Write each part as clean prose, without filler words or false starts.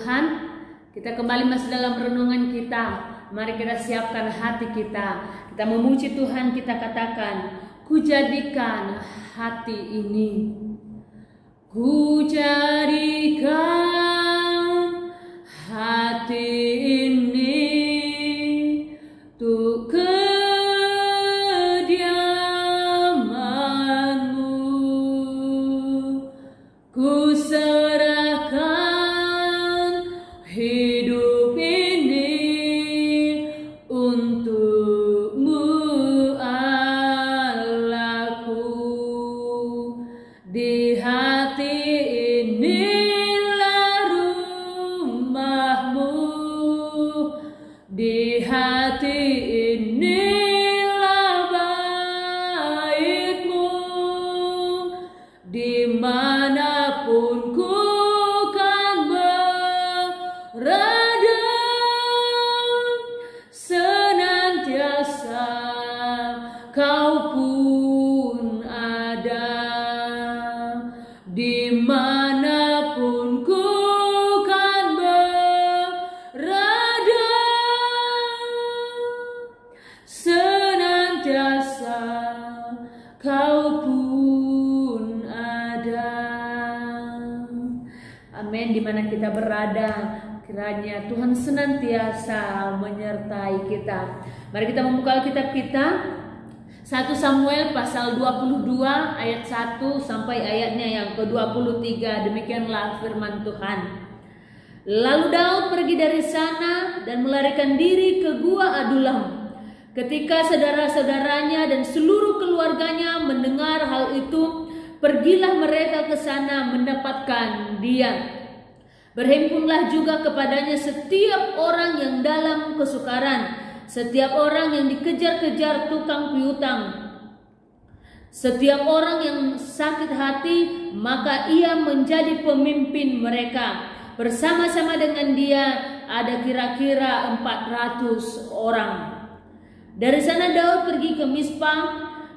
Tuhan, kita kembali masuk dalam renungan kita. Mari kita siapkan hati kita. Kita memuji Tuhan, kita katakan, ku jadikan hati ini. Ku jadikan hati ini untuk kediaman-Mu. Ku serahkan hidup ini untuk-Mu, Allahku. Di hati inilah rumah-Mu, di hati inilah bait-Mu, dimanapun ku kan berada, senantiasa Kau pun ada. Dimanapun ku kan berada, senantiasa Kau pun ada. Amin. Dimana kita berada, kiranya Tuhan senantiasa menyertai kita. Mari kita membuka Alkitab kita, 1 Samuel pasal 22 ayat 1 sampai ayatnya yang ke-23. Demikianlah firman Tuhan. Lalu Daud pergi dari sana dan melarikan diri ke gua Adulam. Ketika saudara-saudaranya dan seluruh keluarganya mendengar hal itu, pergilah mereka ke sana mendapatkan dia. Berhimpunlah juga kepadanya setiap orang yang dalam kesukaran, setiap orang yang dikejar-kejar tukang piutang, setiap orang yang sakit hati, maka ia menjadi pemimpin mereka. Bersama-sama dengan dia ada kira-kira 400 orang. Dari sana Daud pergi ke Mispa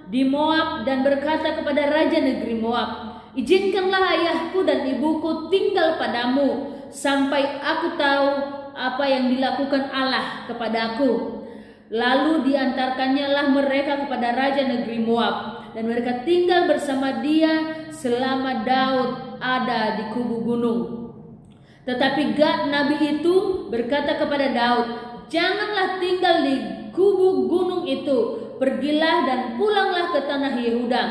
di Moab dan berkata kepada raja negeri Moab, izinkanlah ayahku dan ibuku tinggal padamu sampai aku tahu apa yang dilakukan Allah kepadaku. Lalu diantarkannya lah mereka kepada raja negeri Moab, dan mereka tinggal bersama dia selama Daud ada di kubu gunung. Tetapi Gad nabi itu berkata kepada Daud, janganlah tinggal di kubu gunung itu, pergilah dan pulanglah ke tanah Yehuda.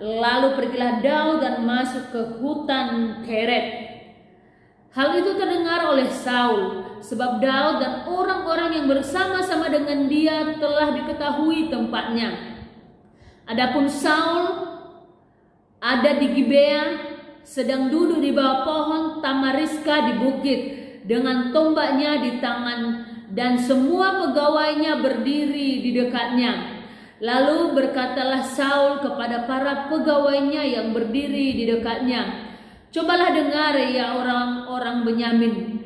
Lalu pergilah Daud dan masuk ke hutan Keret. Hal itu terdengar oleh Saul, sebab Daud dan orang-orang yang bersama-sama dengan dia telah diketahui tempatnya. Adapun Saul ada di Gibea, sedang duduk di bawah pohon tamariska di bukit, dengan tombaknya di tangan, dan semua pegawainya berdiri di dekatnya. Lalu berkatalah Saul kepada para pegawainya yang berdiri di dekatnya, cobalah dengar ya orang-orang Benyamin.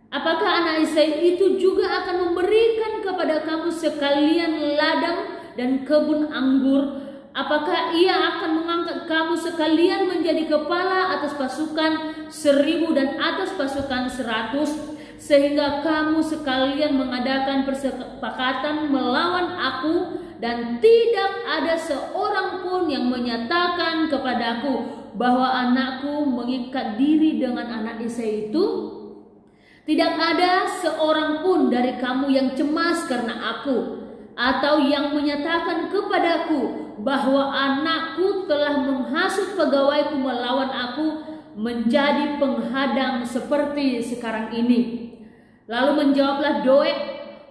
Apakah anak Isai itu juga akan memberikan kepada kamu sekalian ladang dan kebun anggur? Apakah ia akan mengangkat kamu sekalian menjadi kepala atas pasukan 1000 dan atas pasukan 100, sehingga kamu sekalian mengadakan persepakatan melawan aku, dan tidak ada seorang pun yang menyatakan kepadaku bahwa anakku mengikat diri dengan anak Isai itu? Tidak ada seorang pun dari kamu yang cemas karena aku, atau yang menyatakan kepadaku bahwa anakku telah menghasut pegawaiku melawan aku menjadi penghadang seperti sekarang ini. Lalu menjawablah Doeg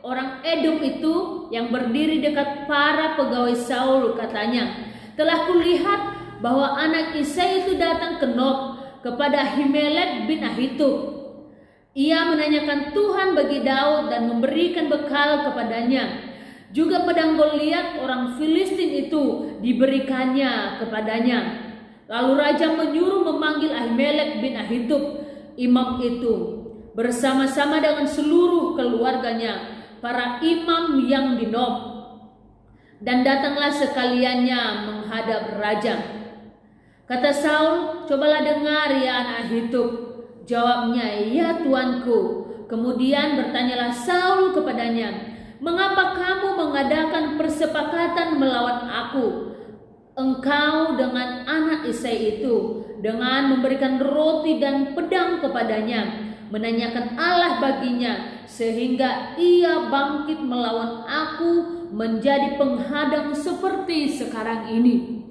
orang Edom itu yang berdiri dekat para pegawai Saul, katanya, telah kulihat bahwa anak Isai itu datang ke Nob kepada Ahimelek bin Ahitub. Ia menanyakan Tuhan bagi Daud dan memberikan bekal kepadanya. Juga pedang Goliat orang Filistin itu diberikannya kepadanya. Lalu raja menyuruh memanggil Ahimelek bin Ahitub, imam itu, bersama-sama dengan seluruh keluarganya, para imam yang di Nob. Dan datanglah sekaliannya menghadap raja. Kata Saul, cobalah dengar ya anak Ahitub, Jawabnya, "Ya Tuanku." Kemudian bertanyalah Saul kepadanya, "Mengapa kamu mengadakan persepakatan melawan aku, engkau dengan anak Isai itu, dengan memberikan roti dan pedang kepadanya, menanyakan Allah baginya, sehingga ia bangkit melawan aku menjadi penghadang seperti sekarang ini?"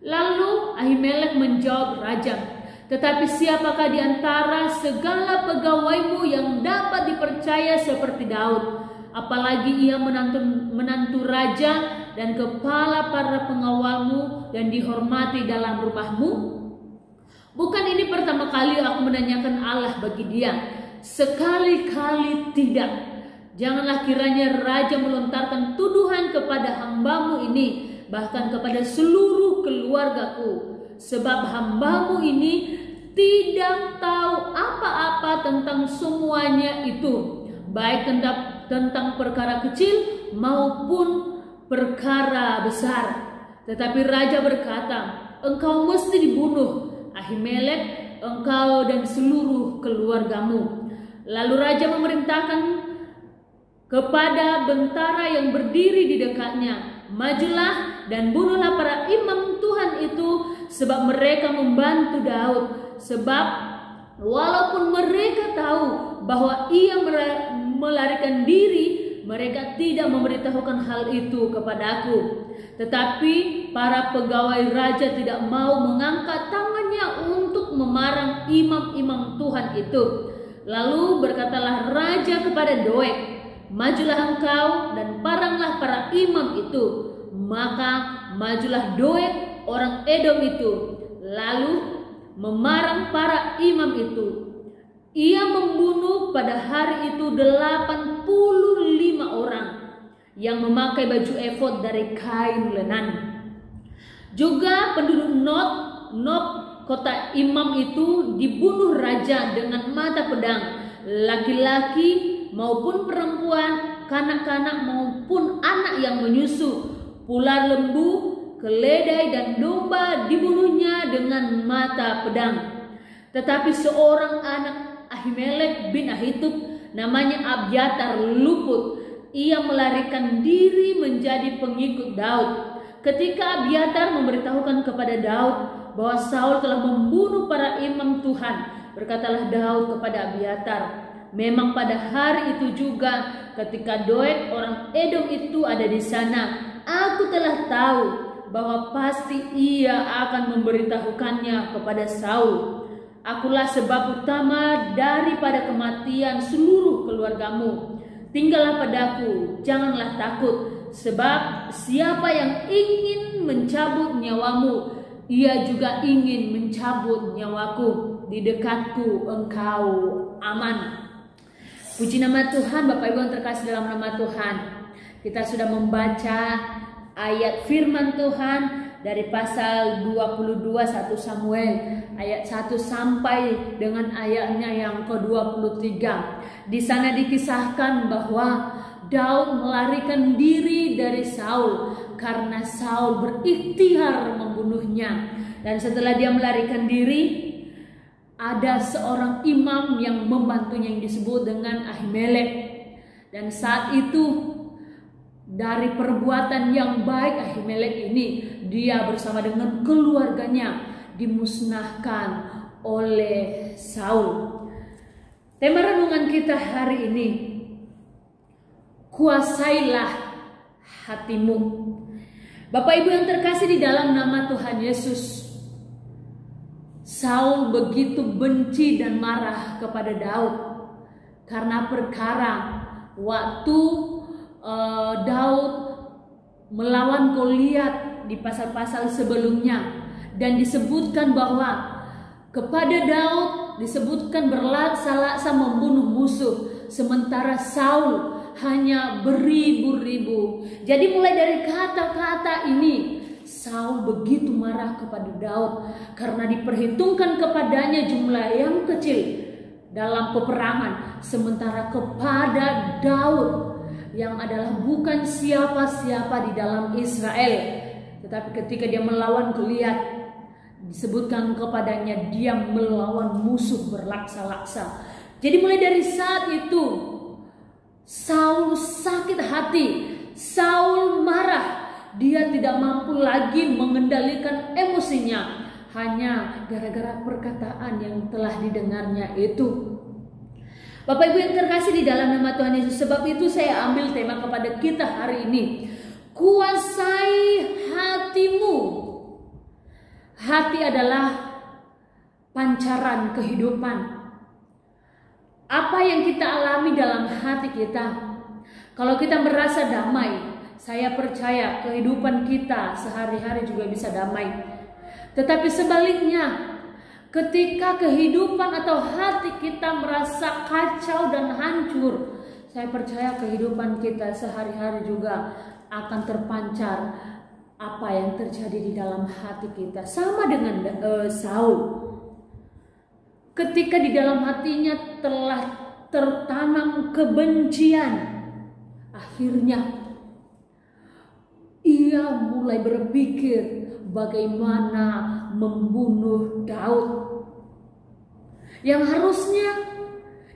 Lalu Ahimelek menjawab raja, "Tetapi siapakah di antara segala pegawaimu yang dapat dipercaya seperti Daud? Apalagi ia menantu raja dan kepala para pengawalmu dan dihormati dalam rumahmu? Bukan ini pertama kali aku menanyakan Allah bagi dia. Sekali-kali tidak. Janganlah kiranya raja melontarkan tuduhan kepada hambamu ini, bahkan kepada seluruh keluargaku. Sebab hambamu ini tidak tahu apa-apa tentang semuanya itu, baik tentang perkara kecil maupun perkara besar." Tetapi raja berkata, "Engkau mesti dibunuh, Ahimelek, engkau dan seluruh keluargamu." Lalu raja memerintahkan kepada bentara yang berdiri di dekatnya, "Majulah dan bunuhlah para imam Tuhan itu, sebab mereka membantu Daud. Sebab walaupun mereka tahu bahwa ia melarikan diri, mereka tidak memberitahukan hal itu kepadaku." Tetapi para pegawai raja tidak mau mengangkat tangannya untuk memarang imam-imam Tuhan itu. Lalu berkatalah raja kepada Doeg, "Majulah engkau dan paranglah para imam itu." Maka majulah Doeg orang Edom itu, lalu memarang para imam itu. Ia membunuh pada hari itu 85 orang yang memakai baju efod dari kain lenan. Juga penduduk Nob, kota imam itu, dibunuh raja dengan mata pedang, laki-laki maupun perempuan, kanak-kanak maupun anak yang menyusu, ular lembu, keledai dan domba dibunuhnya dengan mata pedang. Tetapi seorang anak Ahimelek bin Ahitub, namanya Abyatar, luput. Ia melarikan diri menjadi pengikut Daud. Ketika Abyatar memberitahukan kepada Daud bahwa Saul telah membunuh para imam Tuhan, berkatalah Daud kepada Abyatar, "Memang pada hari itu juga ketika Doeg orang Edom itu ada di sana, aku telah tahu bahwa pasti ia akan memberitahukannya kepada Saul. Akulah sebab utama daripada kematian seluruh keluargamu. Tinggallah padaku, janganlah takut, sebab siapa yang ingin mencabut nyawamu, ia juga ingin mencabut nyawaku. Di dekatku engkau aman." Puji nama Tuhan. Bapak Ibu yang terkasih dalam nama Tuhan, kita sudah membaca ayat firman Tuhan dari pasal 22 1 Samuel ayat 1 sampai dengan ayatnya yang ke-23. Di sana dikisahkan bahwa Daud melarikan diri dari Saul karena Saul berikhtiar membunuhnya. Dan setelah dia melarikan diri, ada seorang imam yang membantunya yang disebut dengan Ahimelek. Dan saat itu, dari perbuatan yang baik Ahimelek ini, dia bersama dengan keluarganya dimusnahkan oleh Saul. Tema renungan kita hari ini, kuasailah hatimu. Bapak Ibu yang terkasih di dalam nama Tuhan Yesus, Saul begitu benci dan marah kepada Daud karena perkara waktu Daud melawan Goliat di pasal-pasal sebelumnya, dan disebutkan bahwa kepada Daud disebutkan berlaksa-laksa membunuh musuh, sementara Saul hanya beribu-ribu. Jadi mulai dari kata-kata ini, Saul begitu marah kepada Daud karena diperhitungkan kepadanya jumlah yang kecil dalam peperangan, sementara kepada Daud yang adalah bukan siapa-siapa di dalam Israel, tetapi ketika dia melawan Goliat, disebutkan kepadanya dia melawan musuh berlaksa-laksa. Jadi mulai dari saat itu Saul sakit hati, Saul marah. Dia tidak mampu lagi mengendalikan emosinya hanya gara-gara perkataan yang telah didengarnya itu. Bapak Ibu yang terkasih di dalam nama Tuhan Yesus, sebab itu saya ambil tema kepada kita hari ini. Kuasai hatimu. Hati adalah pancaran kehidupan. Apa yang kita alami dalam hati kita, kalau kita merasa damai, saya percaya kehidupan kita sehari-hari juga bisa damai. Tetapi sebaliknya, ketika kehidupan atau hati kita merasa kacau dan hancur, saya percaya kehidupan kita sehari-hari juga akan terpancar apa yang terjadi di dalam hati kita. Sama dengan Saul. Ketika di dalam hatinya telah tertanam kebencian, akhirnya ia mulai berpikir bagaimana membunuh Daud. Yang harusnya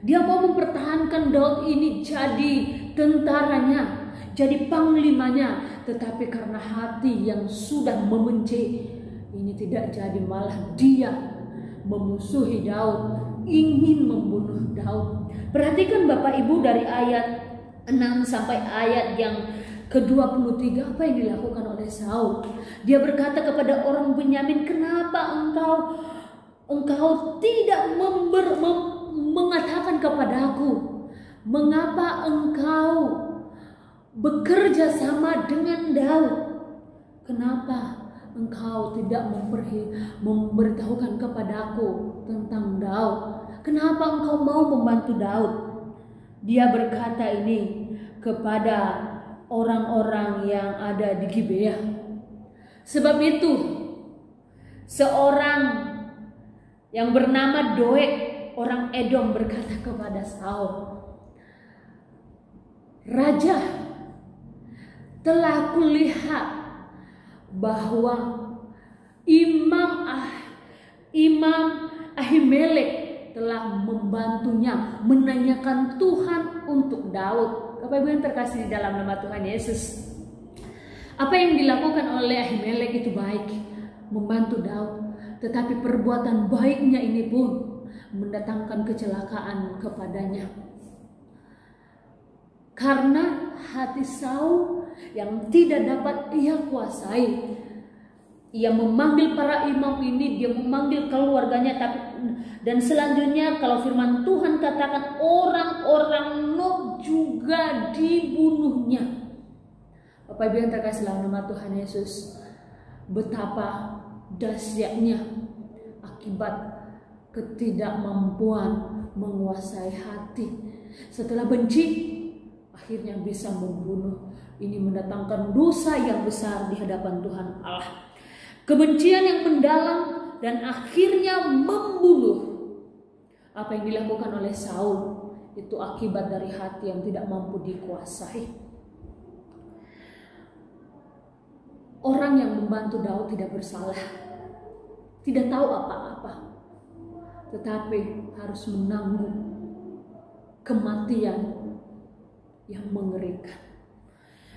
dia mau mempertahankan Daud ini jadi tentaranya, jadi panglimanya. Tetapi karena hati yang sudah membenci, ini tidak jadi, malah dia memusuhi Daud, ingin membunuh Daud. Perhatikan Bapak Ibu dari ayat 6 sampai ayat yang ke-23, apa yang dilakukan oleh Saul. Dia berkata kepada orang Benyamin, kenapa engkau tidak mengatakan kepadaku? Mengapa engkau bekerja sama dengan Daud? Kenapa engkau tidak memberitahukan kepadaku tentang Daud? Kenapa engkau mau membantu Daud? Dia berkata ini kepada orang-orang yang ada di Gibeah. Sebab itu seorang yang bernama Doeg, orang Edom, berkata kepada Saul, Raja, telah kulihat bahwa Imam Ahimelek telah membantunya menanyakan Tuhan untuk Daud. Bapak Ibu yang terkasih di dalam nama Tuhan Yesus, apa yang dilakukan oleh Ahimelek itu baik, membantu Daud. Tetapi perbuatan baiknya ini pun mendatangkan kecelakaan kepadanya. Karena hati Saul yang tidak dapat ia kuasai, ia memanggil para imam ini, dia memanggil keluarganya, dan selanjutnya kalau firman Tuhan katakan orang-orang Nob juga dibunuhnya. Bapak Ibu yang terkasih dalam nama Tuhan Yesus, betapa dahsyatnya akibat ketidakmampuan menguasai hati. Setelah benci, akhirnya bisa membunuh. Ini mendatangkan dosa yang besar di hadapan Tuhan Allah. Kebencian yang mendalam dan akhirnya membunuh. Apa yang dilakukan oleh Saul itu akibat dari hati yang tidak mampu dikuasai. Orang yang membantu Daud tidak bersalah, tidak tahu apa-apa, tetapi harus menanggung kematian yang mengerikan.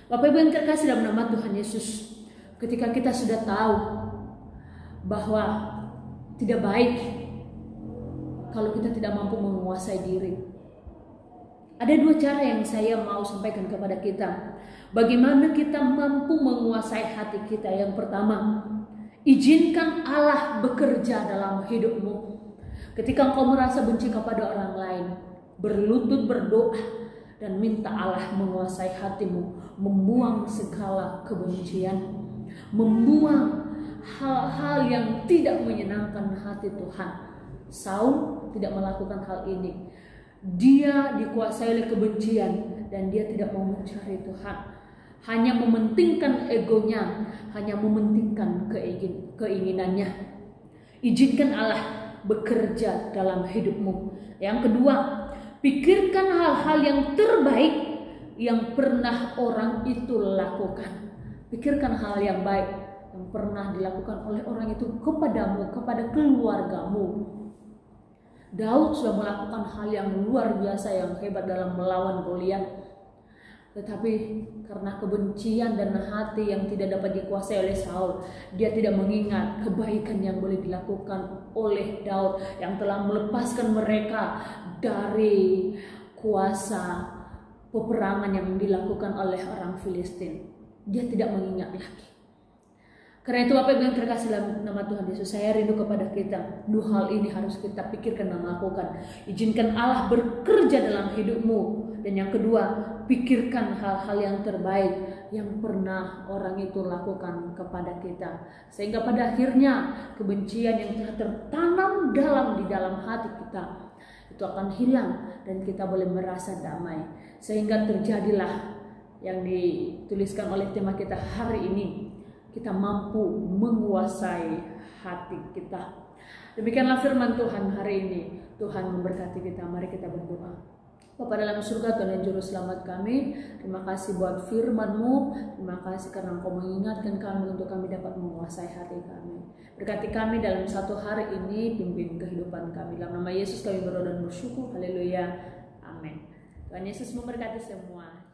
Bapak Ibu yang terkasih dalam nama Tuhan Yesus, ketika kita sudah tahu bahwa tidak baik kalau kita tidak mampu menguasai diri, ada dua cara yang saya mau sampaikan kepada kita. Bagaimana kita mampu menguasai hati kita? Yang pertama, izinkan Allah bekerja dalam hidupmu. Ketika engkau merasa benci kepada orang lain, berlutut berdoa dan minta Allah menguasai hatimu, membuang segala kebencian, membuang hal-hal yang tidak menyenangkan hati Tuhan. Saul tidak melakukan hal ini. Dia dikuasai oleh kebencian dan dia tidak mau mencari Tuhan. Hanya mementingkan egonya, hanya mementingkan keinginannya. Izinkan Allah bekerja dalam hidupmu. Yang kedua, pikirkan hal-hal yang terbaik yang pernah orang itu lakukan. Pikirkan hal yang baik yang pernah dilakukan oleh orang itu kepadamu, kepada keluargamu. Daud sudah melakukan hal yang luar biasa, yang hebat dalam melawan Goliat. Tetapi karena kebencian dan hati yang tidak dapat dikuasai oleh Saul, dia tidak mengingat kebaikan yang boleh dilakukan oleh Daud yang telah melepaskan mereka dari kuasa peperangan yang dilakukan oleh orang Filistin. Dia tidak mengingat lagi. Karena itu Bapak Ibu yang terkasih dalam nama Tuhan Yesus, saya rindu kepada kita. Dua hal ini harus kita pikirkan dan lakukan. Izinkan Allah bekerja dalam hidupmu. Dan yang kedua, pikirkan hal-hal yang terbaik yang pernah orang itu lakukan kepada kita. Sehingga pada akhirnya kebencian yang telah tertanam di dalam hati kita itu akan hilang dan kita boleh merasa damai. Sehingga terjadilah yang dituliskan oleh tema kita hari ini. Kita mampu menguasai hati kita. Demikianlah firman Tuhan hari ini. Tuhan memberkati kita. Mari kita berdoa. Bapa dalam surga, Tuhan dan Juru Selamat kami, terima kasih buat firman-Mu. Terima kasih karena Engkau mengingatkan kami untuk kami dapat menguasai hati kami. Berkati kami dalam satu hari ini, pimpin kehidupan kami. Dalam nama Yesus kami berdoa dan bersyukur. Haleluya. Amin. Tuhan Yesus memberkati semua.